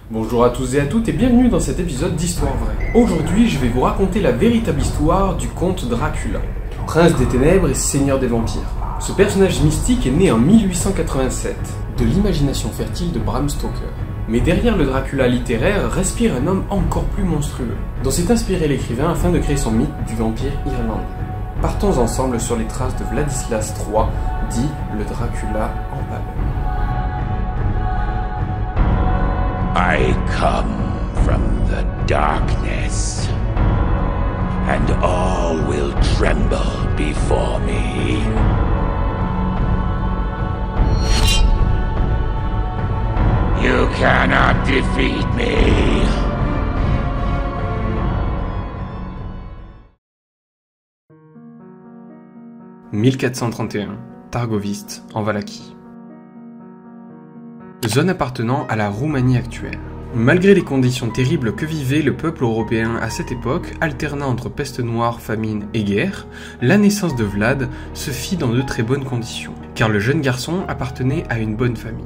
Bonjour à tous et à toutes et bienvenue dans cet épisode d'Histoire Vraie. Aujourd'hui, je vais vous raconter la véritable histoire du comte Dracula, prince des ténèbres et seigneur des vampires. Ce personnage mystique est né en 1887, de l'imagination fertile de Bram Stoker. Mais derrière le Dracula littéraire respire un homme encore plus monstrueux, dont s'est inspiré l'écrivain afin de créer son mythe du vampire irlandais. Partons ensemble sur les traces de Vladislas III, dit le Dracula empaleur. I come from the darkness, and all will tremble before me. You cannot defeat me. « 1431, Târgoviste, en Valachie. Zone appartenant à la Roumanie actuelle. Malgré les conditions terribles que vivait le peuple européen à cette époque, alternant entre peste noire, famine et guerre, la naissance de Vlad se fit dans de très bonnes conditions, car le jeune garçon appartenait à une bonne famille.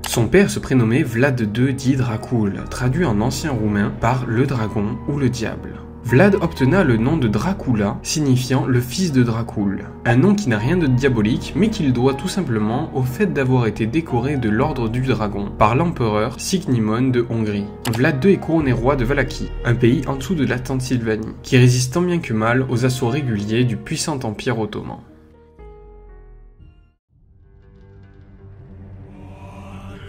Son père se prénommait Vlad II dit Dracul, traduit en ancien roumain par le dragon ou le diable. Vlad obtena le nom de Dracula, signifiant le fils de Dracul, un nom qui n'a rien de diabolique, mais qu'il doit tout simplement au fait d'avoir été décoré de l'ordre du dragon par l'empereur Sigismond de Hongrie. Vlad II est couronné roi de Valachie, un pays en dessous de la Transylvanie, qui résiste tant bien que mal aux assauts réguliers du puissant empire ottoman.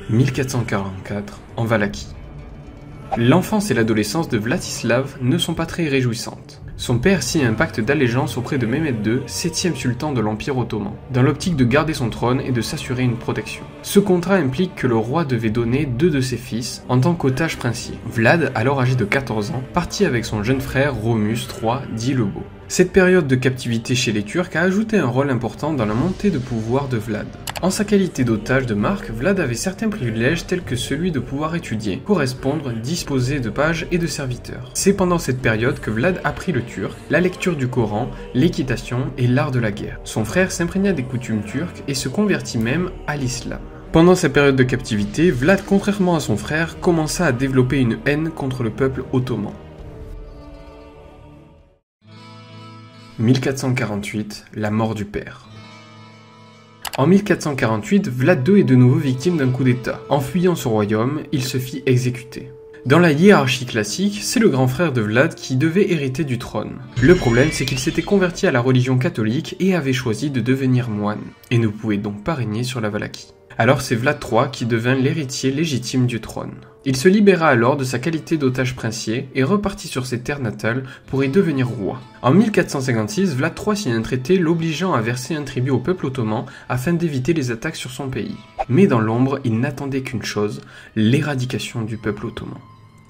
« 1444, en Valachie. L'enfance et l'adolescence de Vladislav ne sont pas très réjouissantes. Son père signe un pacte d'allégeance auprès de Mehmed II, 7e sultan de l'Empire ottoman, dans l'optique de garder son trône et de s'assurer une protection. Ce contrat implique que le roi devait donner 2 de ses fils en tant qu'otages princiers. Vlad, alors âgé de 14 ans, partit avec son jeune frère Romus III, dit le Beau. Cette période de captivité chez les Turcs a ajouté un rôle important dans la montée de pouvoir de Vlad. En sa qualité d'otage de marque, Vlad avait certains privilèges tels que celui de pouvoir étudier, correspondre, disposer de pages et de serviteurs. C'est pendant cette période que Vlad apprit le turc, la lecture du Coran, l'équitation et l'art de la guerre. Son frère s'imprégna des coutumes turques et se convertit même à l'islam. Pendant sa période de captivité, Vlad, contrairement à son frère, commença à développer une haine contre le peuple ottoman. 1448, la mort du père. En 1448, Vlad II est de nouveau victime d'un coup d'état. En fuyant son royaume, il se fit exécuter. Dans la hiérarchie classique, c'est le grand frère de Vlad qui devait hériter du trône. Le problème, c'est qu'il s'était converti à la religion catholique et avait choisi de devenir moine, et ne pouvait donc pas régner sur la Valachie. Alors c'est Vlad III qui devint l'héritier légitime du trône. Il se libéra alors de sa qualité d'otage princier et repartit sur ses terres natales pour y devenir roi. En 1456, Vlad III signe un traité l'obligeant à verser un tribut au peuple ottoman afin d'éviter les attaques sur son pays. Mais dans l'ombre, il n'attendait qu'une chose, l'éradication du peuple ottoman.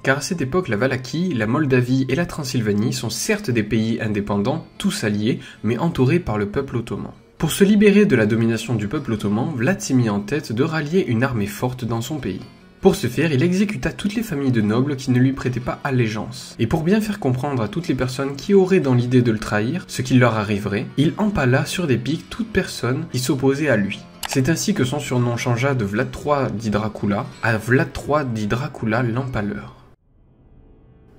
Car à cette époque, la Valachie, la Moldavie et la Transylvanie sont certes des pays indépendants, tous alliés, mais entourés par le peuple ottoman. Pour se libérer de la domination du peuple ottoman, Vlad s'est mis en tête de rallier une armée forte dans son pays. Pour ce faire, il exécuta toutes les familles de nobles qui ne lui prêtaient pas allégeance. Et pour bien faire comprendre à toutes les personnes qui auraient dans l'idée de le trahir ce qui leur arriverait, il empala sur des pics toute personne qui s'opposait à lui. C'est ainsi que son surnom changea de Vlad III dit Dracula à Vlad III dit Dracula l'empaleur.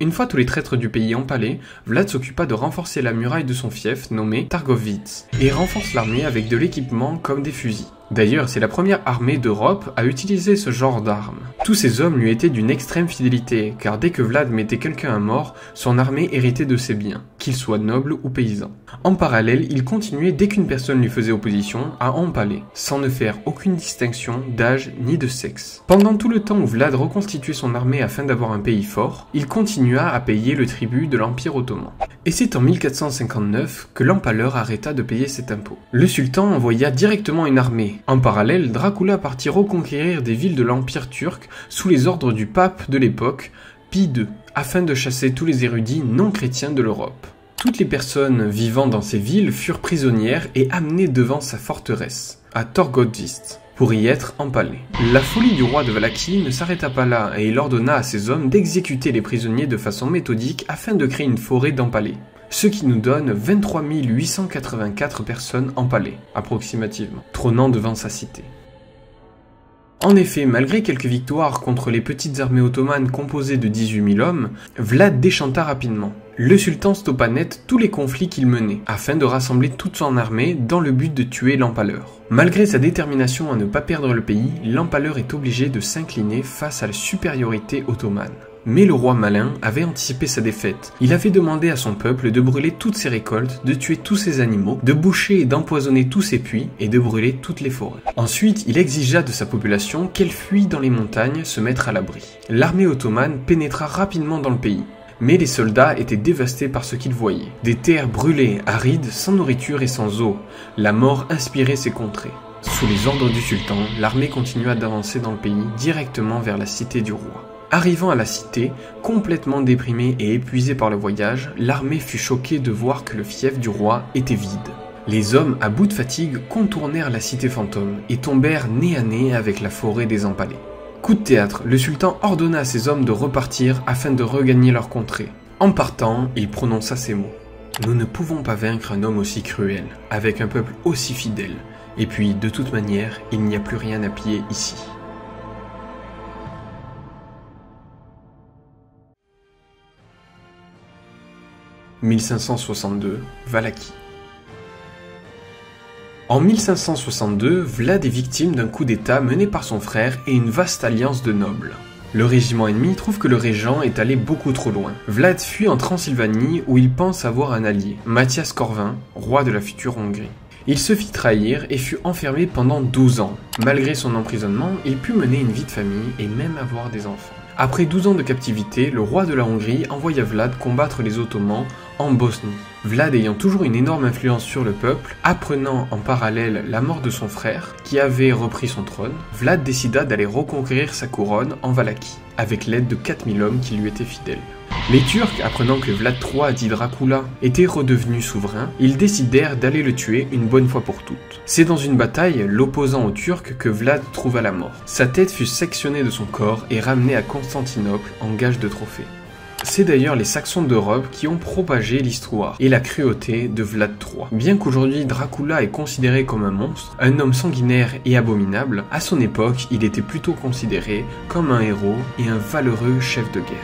Une fois tous les traîtres du pays empalés, Vlad s'occupa de renforcer la muraille de son fief nommé Târgoviste et renforce l'armée avec de l'équipement comme des fusils. D'ailleurs, c'est la première armée d'Europe à utiliser ce genre d'armes. Tous ces hommes lui étaient d'une extrême fidélité, car dès que Vlad mettait quelqu'un à mort, son armée héritait de ses biens, qu'ils soient nobles ou paysans. En parallèle, il continuait dès qu'une personne lui faisait opposition à empaler, sans ne faire aucune distinction d'âge ni de sexe. Pendant tout le temps où Vlad reconstituait son armée afin d'avoir un pays fort, il continua à payer le tribut de l'Empire ottoman. Et c'est en 1459 que l'empaleur arrêta de payer cet impôt. Le sultan envoya directement une armée. En parallèle, Dracula partit reconquérir des villes de l'Empire turc sous les ordres du pape de l'époque, Pie II, afin de chasser tous les érudits non chrétiens de l'Europe. Toutes les personnes vivant dans ces villes furent prisonnières et amenées devant sa forteresse, à Târgoviste, pour y être empalées. La folie du roi de Valachie ne s'arrêta pas là et il ordonna à ses hommes d'exécuter les prisonniers de façon méthodique afin de créer une forêt d'empalés. Ce qui nous donne 23 884 personnes empalées, approximativement, trônant devant sa cité. En effet, malgré quelques victoires contre les petites armées ottomanes composées de 18 000 hommes, Vlad déchanta rapidement. Le sultan stoppa net tous les conflits qu'il menait, afin de rassembler toute son armée dans le but de tuer l'empaleur. Malgré sa détermination à ne pas perdre le pays, l'empaleur est obligé de s'incliner face à la supériorité ottomane. Mais le roi malin avait anticipé sa défaite. Il avait demandé à son peuple de brûler toutes ses récoltes, de tuer tous ses animaux, de boucher et d'empoisonner tous ses puits et de brûler toutes les forêts. Ensuite, il exigea de sa population qu'elle fuit dans les montagnes se mettre à l'abri. L'armée ottomane pénétra rapidement dans le pays. Mais les soldats étaient dévastés par ce qu'ils voyaient. Des terres brûlées, arides, sans nourriture et sans eau. La mort inspirait ces contrées. Sous les ordres du sultan, l'armée continua d'avancer dans le pays directement vers la cité du roi. Arrivant à la cité, complètement déprimée et épuisée par le voyage, l'armée fut choquée de voir que le fief du roi était vide. Les hommes, à bout de fatigue, contournèrent la cité fantôme et tombèrent nez à nez avec la forêt des empalés. Coup de théâtre, le sultan ordonna à ses hommes de repartir afin de regagner leur contrée. En partant, il prononça ces mots. « Nous ne pouvons pas vaincre un homme aussi cruel, avec un peuple aussi fidèle. Et puis, de toute manière, il n'y a plus rien à piller ici. » 1562, Valaquie. En 1562, Vlad est victime d'un coup d'état mené par son frère et une vaste alliance de nobles. Le régiment ennemi trouve que le régent est allé beaucoup trop loin. Vlad fuit en Transylvanie où il pense avoir un allié, Mathias Corvin, roi de la future Hongrie. Il se fit trahir et fut enfermé pendant 12 ans. Malgré son emprisonnement, il put mener une vie de famille et même avoir des enfants. Après 12 ans de captivité, le roi de la Hongrie envoya Vlad combattre les Ottomans en Bosnie. Vlad ayant toujours une énorme influence sur le peuple, apprenant en parallèle la mort de son frère, qui avait repris son trône, Vlad décida d'aller reconquérir sa couronne en Valaquie, avec l'aide de 4000 hommes qui lui étaient fidèles. Les Turcs, apprenant que Vlad III dit Dracula était redevenu souverain, ils décidèrent d'aller le tuer une bonne fois pour toutes. C'est dans une bataille, l'opposant aux Turcs, que Vlad trouva la mort. Sa tête fut sectionnée de son corps et ramenée à Constantinople en gage de trophée. C'est d'ailleurs les Saxons d'Europe qui ont propagé l'histoire et la cruauté de Vlad III. Bien qu'aujourd'hui Dracula est considéré comme un monstre, un homme sanguinaire et abominable, à son époque il était plutôt considéré comme un héros et un valeureux chef de guerre.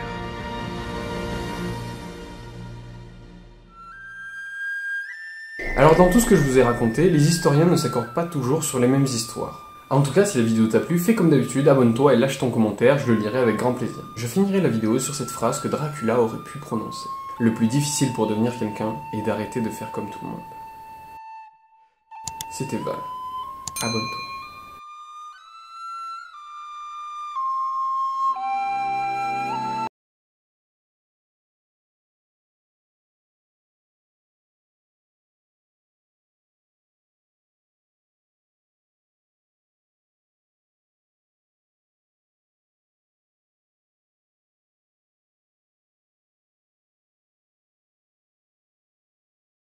Alors dans tout ce que je vous ai raconté, les historiens ne s'accordent pas toujours sur les mêmes histoires. En tout cas, si la vidéo t'a plu, fais comme d'habitude, abonne-toi et lâche ton commentaire, je le lirai avec grand plaisir. Je finirai la vidéo sur cette phrase que Dracula aurait pu prononcer. Le plus difficile pour devenir quelqu'un est d'arrêter de faire comme tout le monde. C'était Val. Abonne-toi.